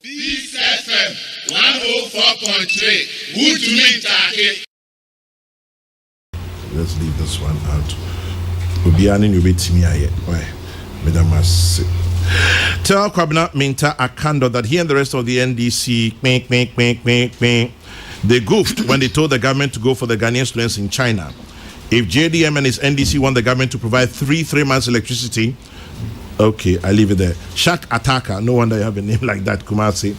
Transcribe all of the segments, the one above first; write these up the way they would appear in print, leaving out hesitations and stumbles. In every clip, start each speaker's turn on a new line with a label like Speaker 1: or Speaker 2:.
Speaker 1: Peace FM 104.3. Good to meet you.
Speaker 2: Let's leave this one out. Obiani you wait me here. Why? Madam tell Kwabena Minta Akando that he and the rest of the NDC they goofed when they told the government to go for the Ghanaian students in China. If JDM and his NDC want the government to provide 3 months electricity, okay, I leave it there. Shak Ataka, no wonder you have a name like that, Kumasi.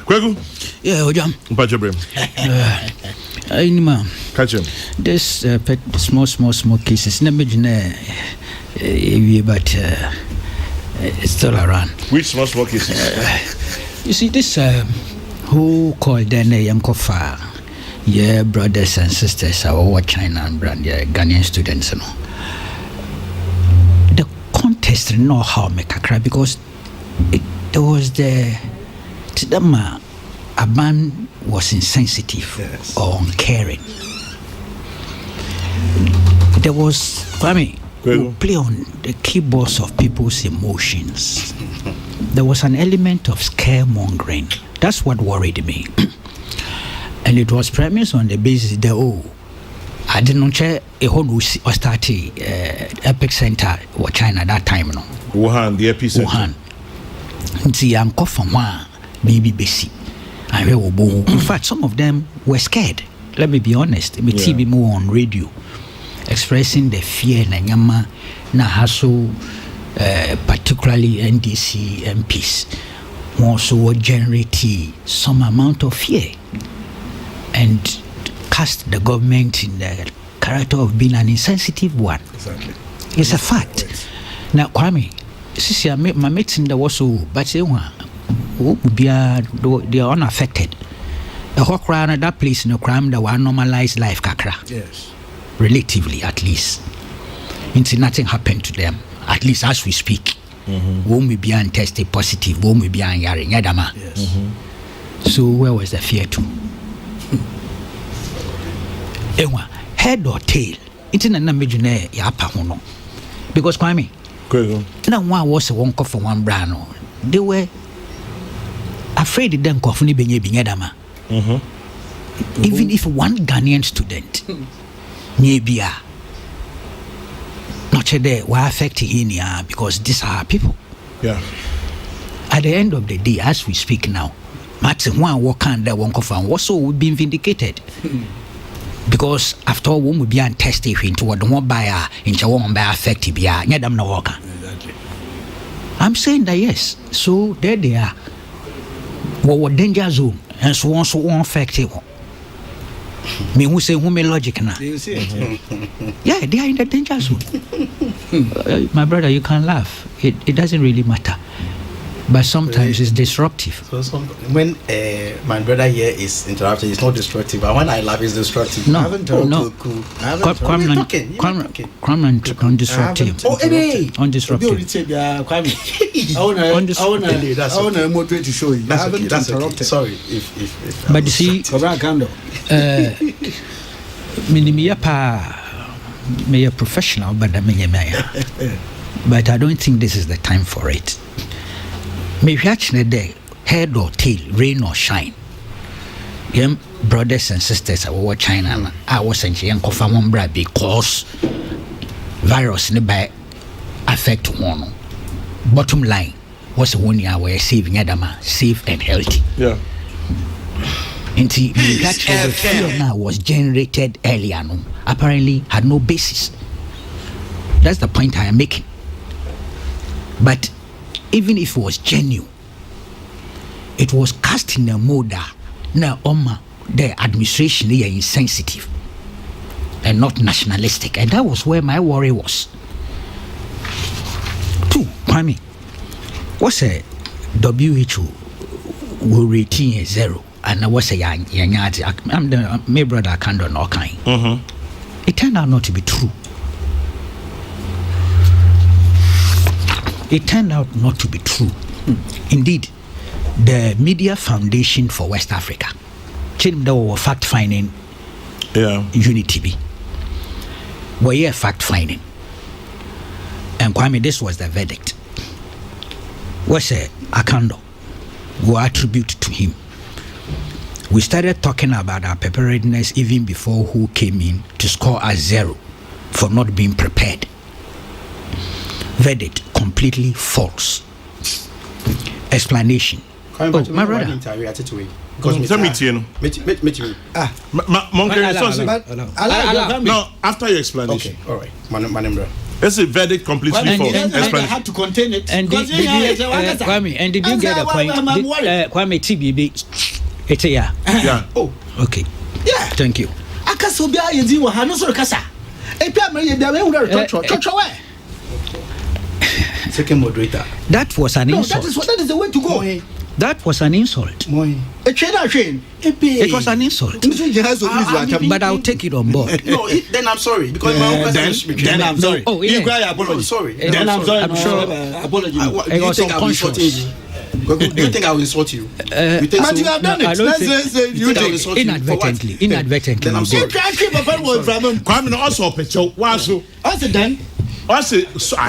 Speaker 2: Kweku?
Speaker 3: Yeah, Ojam.
Speaker 2: Mpachobrim. Catch him.
Speaker 3: This small cases. Never but it's still around.
Speaker 2: Which small cases?
Speaker 3: You see, this who called them Yankofa, yeah, brothers and sisters, our China and brand, yeah, Ghanaian students, you know. The contest, know how make a cry because there was the a man was insensitive or uncaring. There was Kwame who play on the keyboards of people's emotions. There was an element of scaremongering. That's what worried me. And it was premised on the basis that I didn't check a whole started epicenter or China that time, no.
Speaker 2: Wuhan, the epicenter.
Speaker 3: Wuhan. Nti yanko from one maybe basic. In fact, some of them were scared. Let me be honest. Me TV more on radio, expressing the fear na nyama na haso, particularly NDC MPs, also generate some amount of fear and cast the government in the character of being an insensitive one.
Speaker 2: Exactly.
Speaker 3: It's a fact. Now, Kwame, sisi my mates in the also, but they are unaffected. The whole crowd that place in the crime that were normalized life kakra.
Speaker 2: Yes.
Speaker 3: Relatively, at least. Until nothing happened to them. At least as we speak. Won't we be tested positive? Won't we be yari yadama?
Speaker 2: Yes.
Speaker 3: So where was the fear to? Head or tail? It's in a namijune yapa hono. Because Kwame, now one was a one for one brand. They were afraid of them coffee being dama. Even if one Ghanaian student maybe not there were affected in here because these are people.
Speaker 2: Yeah.
Speaker 3: At the end of the day, as we speak now, Martin one walk under one coffee and also will be vindicated. Because after all, we be untested into what the one buyer in Chawon by affected be a them no worker. I'm saying that yes. So there they are. What danger zone and so on effective. Me who say who me logic now. Yeah, they are in the danger zone. My brother, you can laugh. It doesn't really matter. But sometimes it's disruptive.
Speaker 4: So when my brother here is interrupted, it's not destructive. But when I laugh, it's destructive.
Speaker 3: No,
Speaker 4: I haven't
Speaker 3: Crime undisruptive.
Speaker 4: Oh, hey,
Speaker 3: undisruptive.
Speaker 4: I want to motivate to show you. That's okay. Sorry, if
Speaker 3: but you see, me a professional, but but I don't think this is the time for it. Maybe actually day, head or tail, rain or shine. Young brothers and sisters our China, I was in Chiang Kofamambra because virus nearby affect one. Bottom line was 1 year we're saving Adama, safe and healthy.
Speaker 2: Yeah.
Speaker 3: Until actually the fear now was generated earlier, no, apparently had no basis. That's the point I am making. But even if it was genuine, it was cast in a mode that now the administration is insensitive and not nationalistic, and that was where my worry was. 2, Kwame, what's a WHO will rating 0, and I was a I'm the my brother Kando no kind. It turned out not to be true. It turned out not to be true. Indeed, the Media Foundation for West Africa, they were fact-finding unity. Were fact-finding. And Kwame, this was the verdict. What's Akando? We attribute to him. We started talking about our preparedness even before who came in to score a 0 for not being prepared. Verdict, completely false. Explanation.
Speaker 4: My brother.
Speaker 2: No, after your explanation.
Speaker 4: Okay, all right. My
Speaker 2: It's a verdict completely false.
Speaker 5: I had to contain it.
Speaker 3: And did you get a point? Kwame TBB. It's yeah.
Speaker 4: Oh,
Speaker 3: okay.
Speaker 5: Yeah.
Speaker 3: Thank you.
Speaker 5: Akasobia yedi wo ha no so kasa. Epia me bia me wura chocho we.
Speaker 4: Second moderator.
Speaker 3: That was an insult.
Speaker 5: That is the way to go.
Speaker 3: That was an insult. It was an insult. But I'll take it on board.
Speaker 4: No, then I'm sorry because my own question.
Speaker 5: Then I'm sorry.
Speaker 3: Oh, yeah.
Speaker 4: I'm sorry.
Speaker 5: Then I'm sorry.
Speaker 3: I'm sure.
Speaker 5: Apology.
Speaker 3: It was unconscious.
Speaker 4: Do you think I will insult you? You think
Speaker 5: But you have done it.
Speaker 3: I don't think
Speaker 4: you think I will insult you?
Speaker 3: Inadvertently.
Speaker 4: Then I'm sorry.
Speaker 2: Kwame no also picture. Waso.
Speaker 5: I said then.
Speaker 2: I'm sorry.
Speaker 4: Apart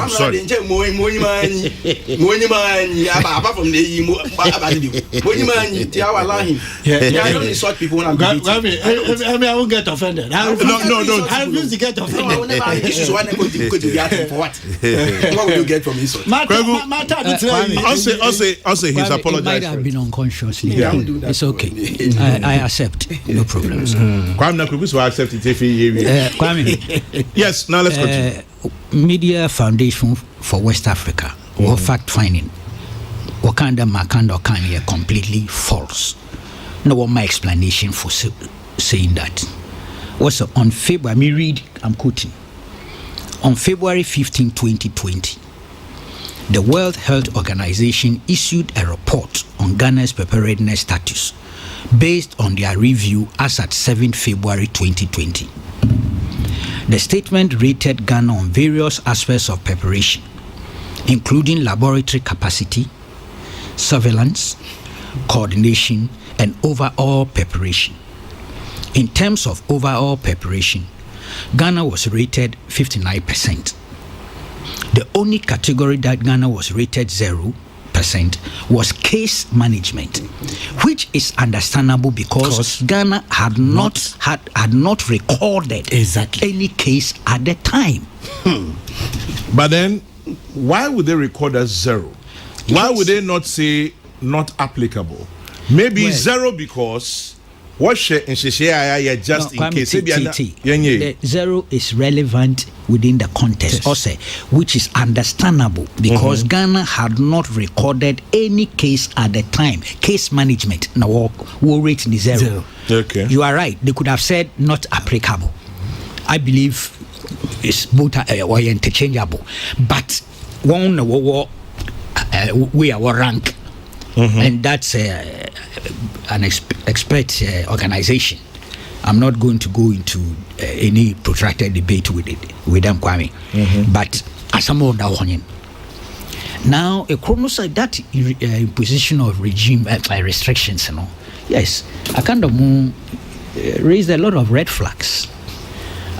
Speaker 4: from the allow him. I don't insult people when I'm debating.
Speaker 5: I won't get offended. I refuse to get offended.
Speaker 4: Whenever I have issues, why not go to the asking for what? What will you get from insult?
Speaker 2: Also, his apology.
Speaker 3: It might have been unconsciously.
Speaker 4: Yeah. Don't do that.
Speaker 3: It's okay. I accept. No problems.
Speaker 2: Kwame na kuku so accept it if he
Speaker 3: Kwame.
Speaker 2: Yes, now let's continue.
Speaker 3: Media Foundation for West Africa or fact finding Wakanda Makanda Okani are completely false. No one my explanation for saying that. Also on February, I'm quoting. On February 15, 2020, the World Health Organization issued a report on Ghana's preparedness status based on their review as at 7 February 2020. The statement rated Ghana on various aspects of preparation, including laboratory capacity, surveillance, coordination, and overall preparation. In terms of overall preparation, Ghana was rated 59%. The only category that Ghana was rated 0% was case management, which is understandable because Ghana had not recorded any case at the time.
Speaker 2: But then, why would they record as 0? Why would they not say not applicable? Maybe 0 because what just in case.
Speaker 3: The 0 is relevant within the context, also, which is understandable because Ghana had not recorded any case at the time. Case management, now we'll rate the 0.
Speaker 2: Okay.
Speaker 3: You are right. They could have said not applicable. I believe it's both or interchangeable. But one we are rank. And that's an expert organization. I'm not going to go into any protracted debate with them, Kwame. But as some of that now, a chronosite that imposition of regime restrictions, yes, I kind of raised a lot of red flags.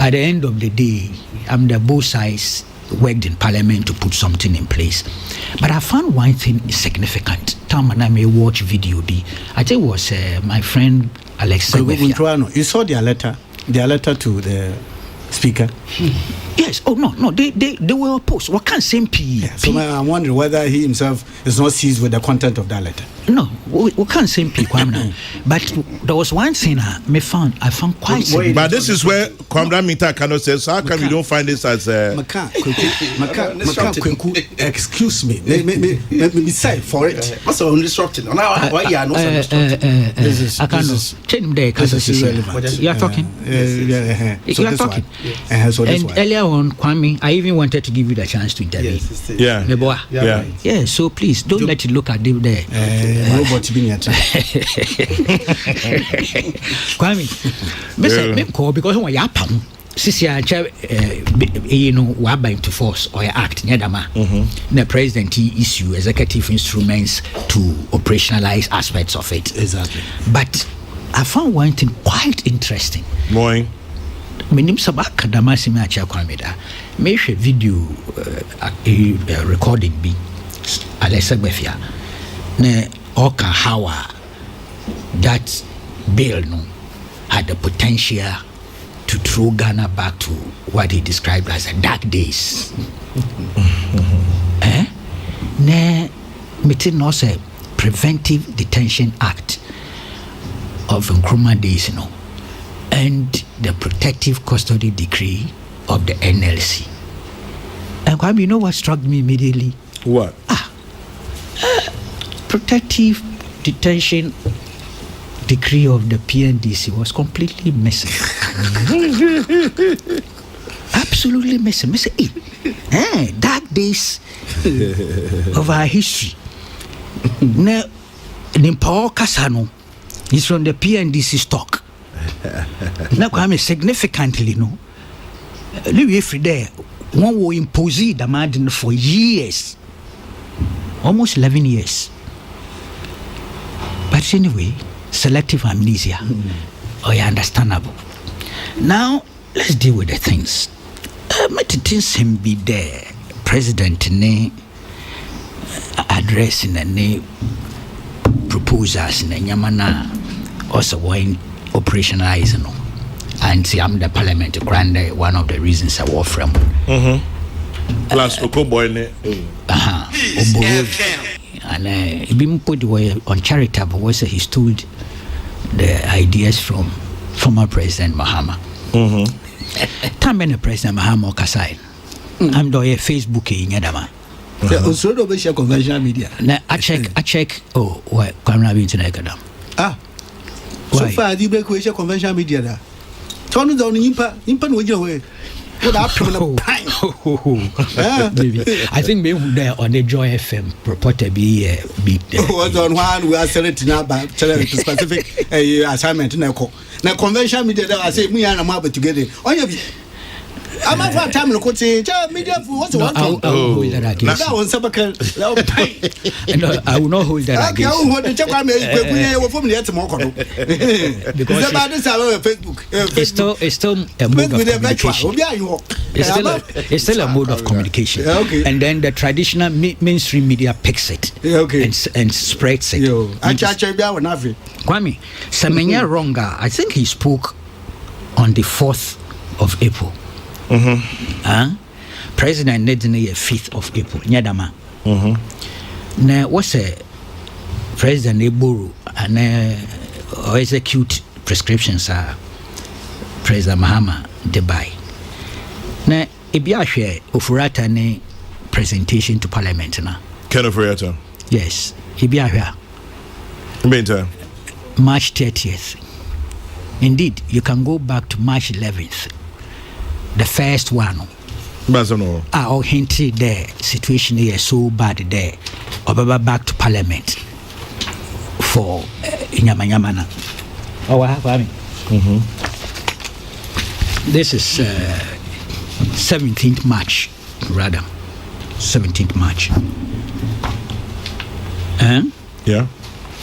Speaker 3: At the end of the day, both sides worked in parliament to put something in place. But I found one thing is significant. Time and I may watch video. I think it was my friend Alex.
Speaker 5: You saw their letter to the speaker.
Speaker 3: Yes. Oh no. They were opposed. What can same P?
Speaker 5: So I'm wondering whether he himself is not seized with the content of that letter.
Speaker 3: No, we can't say P. But there was one thing I found quite significant.
Speaker 2: But this is where Kwamra Mita cannot say, so how come you don't find this as
Speaker 5: Kweku, excuse me. Let me say for it.
Speaker 4: Also disrupting. Why you are not
Speaker 5: this is
Speaker 3: relevant. You are talking. You are talking. And earlier on, Kwame, I even wanted to give you the chance to intervene. Yeah. So please don't let it look at them there. Kwame, because when you are sisi we're to force or act the president issue executive instruments to operationalize aspects of it.
Speaker 5: Exactly.
Speaker 3: But I found one thing quite interesting.
Speaker 2: Morning.
Speaker 3: Menim sabaka damasi me acha kwameda. Me hwe video recording bi Alexa Befia. Ne oka hawa that bill no had the potential to throw Ghana back to what he described as the dark days. Ne meeting also Preventive Detention Act of Nkrumah days, and the Protective Custody Decree of the NLC. And Kwame, you know what struck me immediately?
Speaker 2: What?
Speaker 3: Protective Detention Decree of the PNDC was completely missing. Absolutely missing. Dark days of our history. Now, Nimpo Kasano is from the PNDC stock. Now, Kwame, significantly, every day, one will impose the margin for years, almost 11 years. But anyway, selective amnesia, understandable. Now, let's deal with the things. Things him be there, president ne addressing ne proposals ne nyamana also when operationalizing and see I'm the parliament grant one of the reasons I work from.
Speaker 2: Plus Okoboy ne.
Speaker 3: And being put on charitable was he stole the ideas from former President Mahama. Time when the President Mahama Kasai, I'm doing Facebook in Yadama.
Speaker 5: So do we share conventional media?
Speaker 3: I check. Oh, why? Camera being to
Speaker 5: so far, you be share conventional media. Turn it down in with your way. Maybe.
Speaker 3: I think maybe there on the Joy FM reported be
Speaker 5: was on one we are selecting now by specific assignment now conventional media that I say me and I'm together on your I'm not time to say media for what's one
Speaker 3: I will not hold that against.
Speaker 5: I want to check my because about this Facebook.
Speaker 3: It's still a mode of communication. It's still a mode of communication. And then the traditional mainstream media picks it and spreads it. Kwame, Semenya Ronga, I think he spoke on the 4th of April. President Nedine 5th of April. Nyadama. Now, what's a President Eburu and execute prescriptions are President Mahama Dubai. Now, Ibiashwe Ofurata ne presentation to Parliament na.
Speaker 2: Ken Ofurata?
Speaker 3: Yes, Ibiashwe.
Speaker 2: Meantime.
Speaker 3: March 30th. Indeed, you can go back to March 11th. The first one. Our hinted there, situation is so bad there. Or back to Parliament for Nyamanyamana. Oh, what happened? This is 17th March, rather. 17th March.
Speaker 2: Yeah.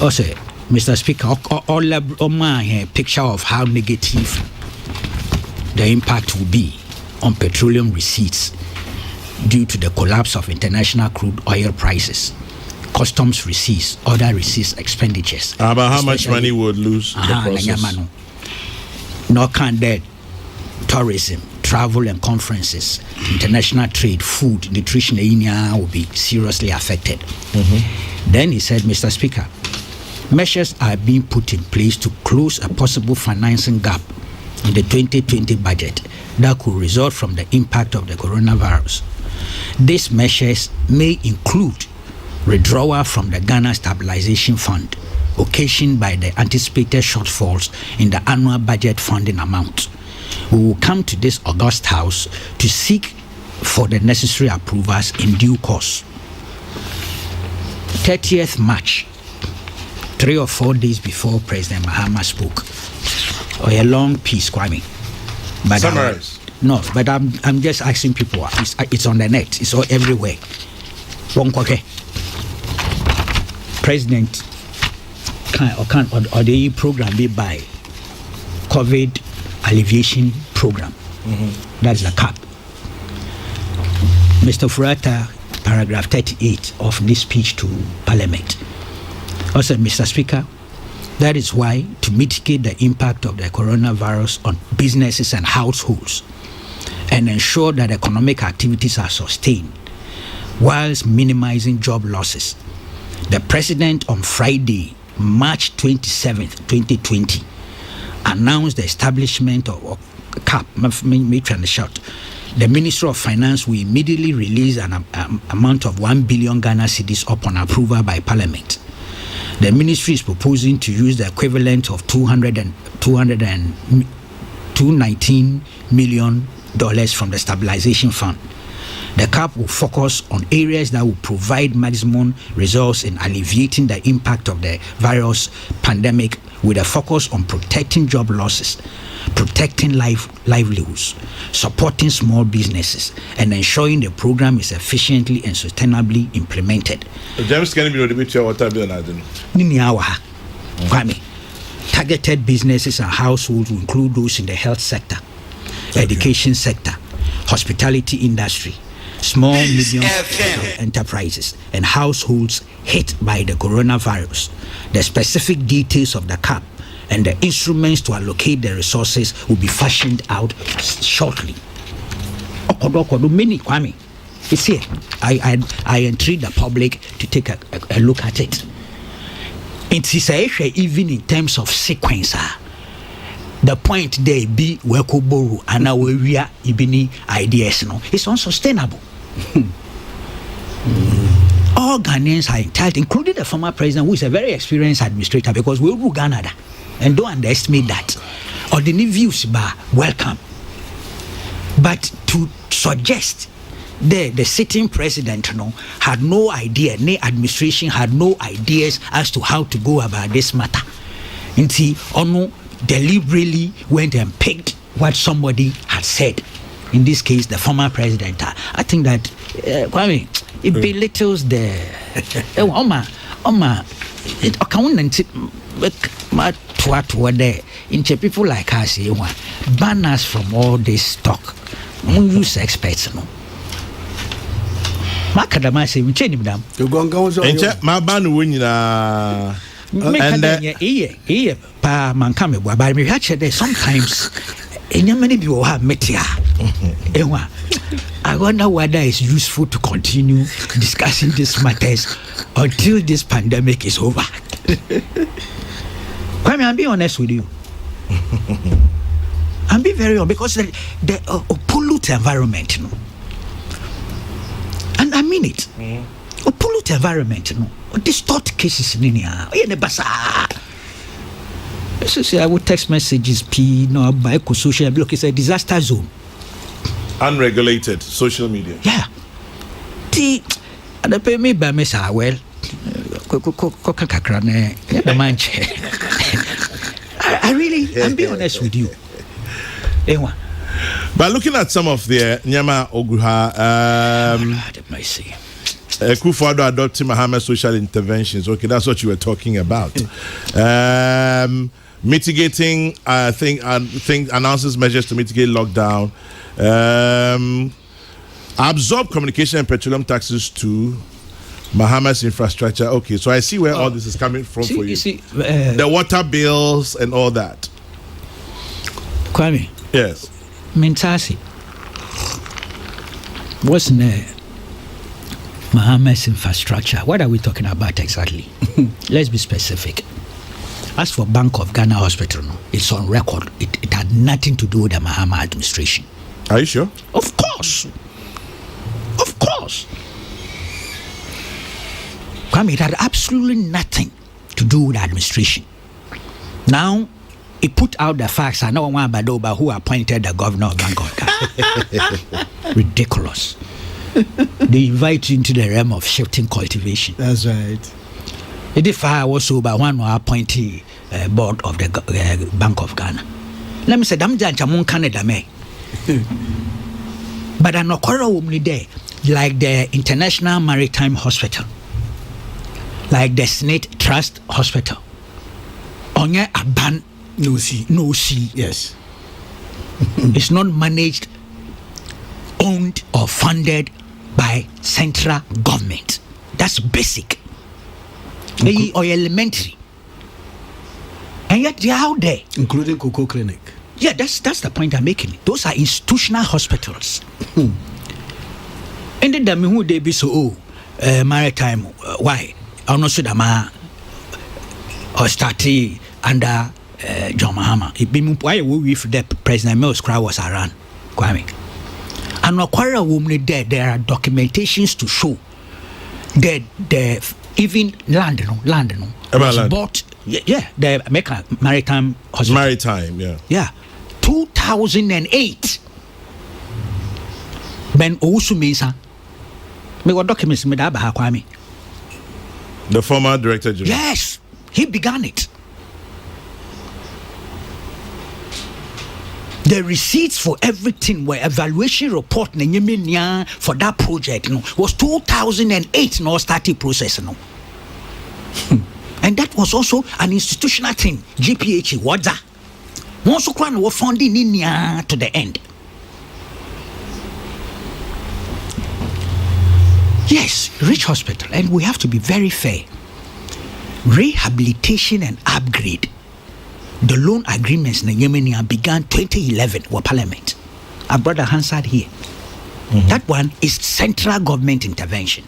Speaker 3: Also, Mr. Speaker, all my picture of how negative the impact will be on petroleum receipts due to the collapse of international crude oil prices, customs receipts, other receipts expenditures.
Speaker 2: About how much money would lose the process?
Speaker 3: Nor can that tourism, travel and conferences, international trade, food, nutrition will be seriously affected. Then he said, Mr. Speaker, measures are being put in place to close a possible financing gap in the 2020 budget that could result from the impact of the coronavirus. These measures may include withdrawal from the Ghana Stabilization Fund occasioned by the anticipated shortfalls in the annual budget funding amount. We will come to this august house to seek for the necessary approvals in due course. 30th March, 3 or 4 days before President Mahama spoke, or a long piece, Kwame. But
Speaker 2: summarize.
Speaker 3: No, but I'm just asking people. It's on the net. It's all everywhere. President can or the program be by COVID alleviation program. That's the cap. Mr. Furata, paragraph 38 of this speech to Parliament. Also, Mr. Speaker, that is why, to mitigate the impact of the coronavirus on businesses and households and ensure that economic activities are sustained whilst minimizing job losses, the President on Friday, March 27th, 2020, announced the establishment of a cap. The Ministry of Finance will immediately release an amount of 1 billion Ghana cedis upon approval by Parliament. The ministry is proposing to use the equivalent of $219 million from the stabilization fund. The cap will focus on areas that will provide maximum results in alleviating the impact of the virus pandemic, with a focus on protecting job losses, protecting livelihoods, supporting small businesses, and ensuring the program is efficiently and sustainably implemented.
Speaker 2: James, can you be sure what I'm doing?
Speaker 3: Targeted businesses and households will include those in the health sector, education sector, hospitality industry, small, medium enterprises, and households hit by the coronavirus. The specific details of the cap and the instruments to allocate the resources will be fashioned out shortly. It's here. I entreat the public to take a look at it. It's even in terms of sequence. The point there be Kweku Baako and now we are ibini ideas. It's unsustainable. All Ghanaians are entitled, including the former president, who is a very experienced administrator, because we will Ghana, and don't underestimate that. Or the new views are welcome. But to suggest the sitting president had no idea, the administration had no ideas as to how to go about this matter. And see, Ono deliberately went and picked what somebody had said. In this case, the former president. I think that Kwame, it belittles the people like us ban us from all this talk. We use experts, Makadama say we change them.
Speaker 5: You go
Speaker 2: my ban win
Speaker 3: pa mankame but me hatch there sometimes many people have metia. I wonder whether it's useful to continue discussing these matters until this pandemic is over. Kwame, I'm being honest with you. I'm being very honest, because the pollute environment, and I mean it. Pollute environment, distort cases in I would text messages Baako social block is a disaster zone.
Speaker 2: Unregulated social media.
Speaker 3: Yeah. The pay me by me well. I really, I'm being honest with you.
Speaker 2: But looking at some of the Nyama Oguha, Kufuor adopting Mohammed social interventions. Okay, that's what you were talking about. Mitigating, I think announces measures to mitigate lockdown. Absorb communication and petroleum taxes to Mohammed's infrastructure. Okay, so I see where all this is coming from for you. The water bills and all that.
Speaker 3: Kwame.
Speaker 2: Yes.
Speaker 3: Mentasi. What's Mohammed's infrastructure? What are we talking about exactly? Let's be specific. As for Bank of Ghana Hospital, it's on record. It had nothing to do with the Mahama administration.
Speaker 2: Are you sure?
Speaker 3: Of course. Of course. Kwame, it had absolutely nothing to do with the administration. Now, it put out the facts. I know one Badoba who appointed the governor of Bank of Ghana. Ridiculous. They invite you into the realm of shifting cultivation.
Speaker 5: That's right.
Speaker 3: If I was over one who appointed board of the Bank of Ghana. Let me say, Damjan Canada me. But I'm not only there, like the International Maritime Hospital, like the Senate Trust Hospital. On your ban no see.
Speaker 5: Yes.
Speaker 3: It's not managed, owned or funded by central government. That's basic. Or elementary. And yet they are out there.
Speaker 5: Including Cocoa Clinic.
Speaker 3: Yeah, that's the point I'm making. Those are institutional hospitals. And then who they be so maritime? Why? I'm not sure that or started under John Mahama. It be why we if the President Mills crowd was around. Kwame. And Aquara woman there are documentations to show that the even land was
Speaker 2: land.
Speaker 3: bought. Yeah, the American Maritime Hospital.
Speaker 2: Maritime, yeah.
Speaker 3: Yeah, 2008. Ben Owusu Mensah. Me what documents me da ba Kwame.
Speaker 2: The former director general.
Speaker 3: Yes, he began it. The receipts for everything were evaluation report for that project was 2008 no starting process no. And that was also an institutional thing. GPH what's that? Once you were funding in to the end. Yes, rich hospital, and we have to be very fair. Rehabilitation and upgrade. The loan agreements in Yemenia began 2011 with Parliament. Our brother Hansard here. That one is central government intervention.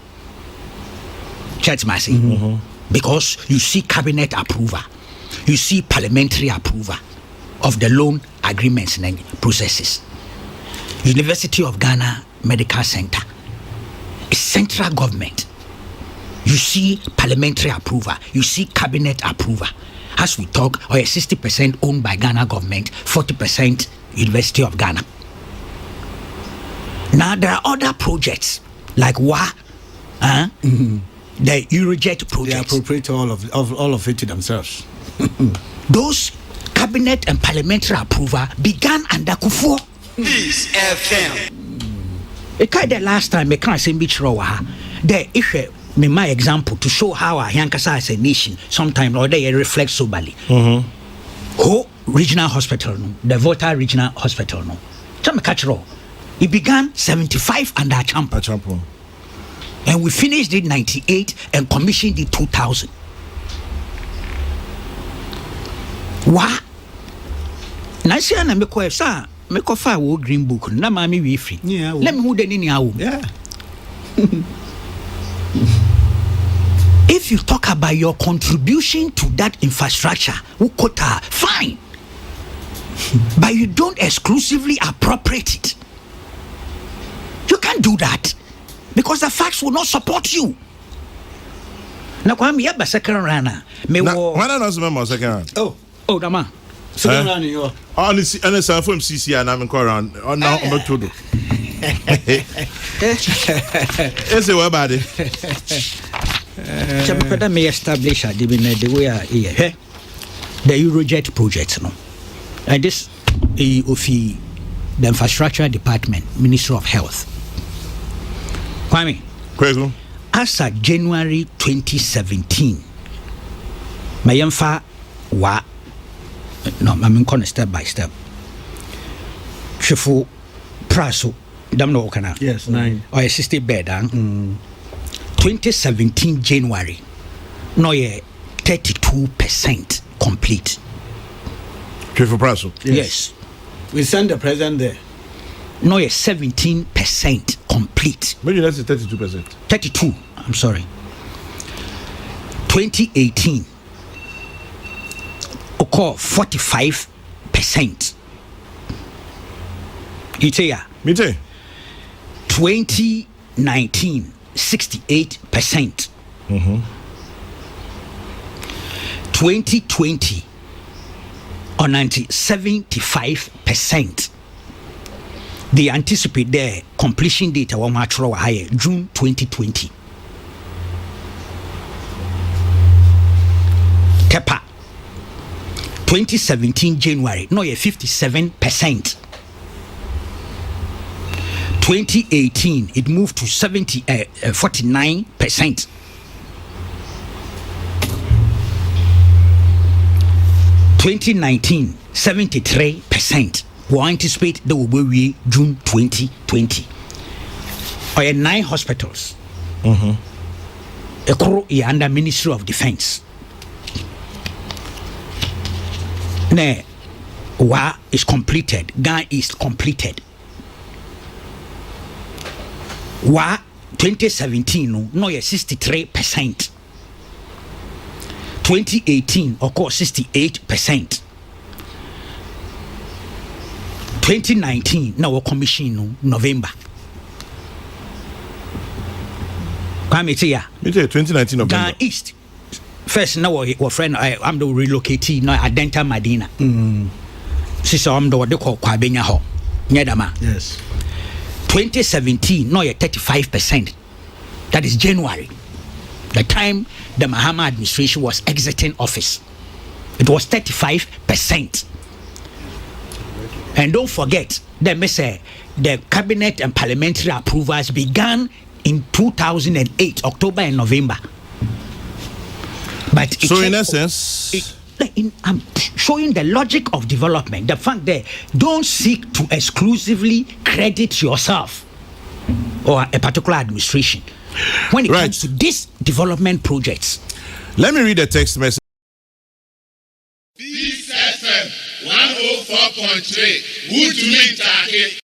Speaker 3: Church Massey. Because you see cabinet approval, you see parliamentary approval of the loan agreements and processes. University of Ghana Medical Center is central government. You see parliamentary approval, you see cabinet approval. As we talk, or 60% owned by Ghana government, 40% University of Ghana. Now there are other projects like the Eurojet project.
Speaker 5: They appropriate all of it to themselves.
Speaker 3: Those cabinet and parliamentary approval began under Kufuor.
Speaker 1: Peace FM.
Speaker 3: It kind of last time I can't say which row there if my example to show how Yankasa as a nation sometimes or they reflect soberly. Ho regional hospital the Volta regional hospital it began 75 under Champo. And we finished it 98 and commissioned it 2000. What? Nasia na meko esa meko fa wo green book na mami we free.
Speaker 5: Yeah.
Speaker 3: Let me hold the ni awo.
Speaker 5: Yeah.
Speaker 3: If you talk about your contribution to that infrastructure, ukota fine. But you don't exclusively appropriate it. You can't do that. Because the facts will not support you. Now, Kwame, you have a second runner.
Speaker 2: Why not remember second round?
Speaker 3: Oh, Dama.
Speaker 5: Second round, you are.
Speaker 2: Honestly, and it's from CC and I'm in around. Oh, now I'm not to do. It's a web body.
Speaker 3: Champada may establish the way here. The Eurojet project, no. And this of the infrastructure department, Ministry of Health. Kwame, as of January 2017, my yamfa I'm going step by step. Shifu Praso, Damno Okana.
Speaker 5: Yes, 9.
Speaker 3: Or 60 bed. 2017 January, no, 32% complete.
Speaker 2: Shifu Praso?
Speaker 3: Yes.
Speaker 5: We send the president there.
Speaker 3: No, 17% complete.
Speaker 2: Maybe that's 32%.
Speaker 3: 32, I'm sorry. 2018, occur 45%. Itea.
Speaker 2: Mite.
Speaker 3: 2019, 68%. 2020, or 75%. They anticipate their completion date will match higher June 2020. Kepa 2017 January, no, 57%. 2018 it moved to 49%. 2019 73%. we anticipate they will be June 2020. Or 9 hospitals. A under Ministry of Defense. Ne, WA is completed. GAN is completed. WA 2017 no 63%. 2018 of course 68%. 2019 now commission November.
Speaker 2: Me 2019 November.
Speaker 3: GAN East. First now our friend I'm the relocating now at Denta Madina. Sister I'm the call Kwabenya ho. Nyedama.
Speaker 5: Yes.
Speaker 3: 2017 no 35%. That is January. The time the Mahama administration was exiting office. It was 35%. And don't forget the cabinet and parliamentary approvals began in 2008, October and November. But
Speaker 2: so in essence,
Speaker 3: I'm showing the logic of development. The fact that don't seek to exclusively credit yourself or a particular administration when it comes to these development projects.
Speaker 2: Let me read the text message.
Speaker 1: This FM 104.3. Who to me, Taki?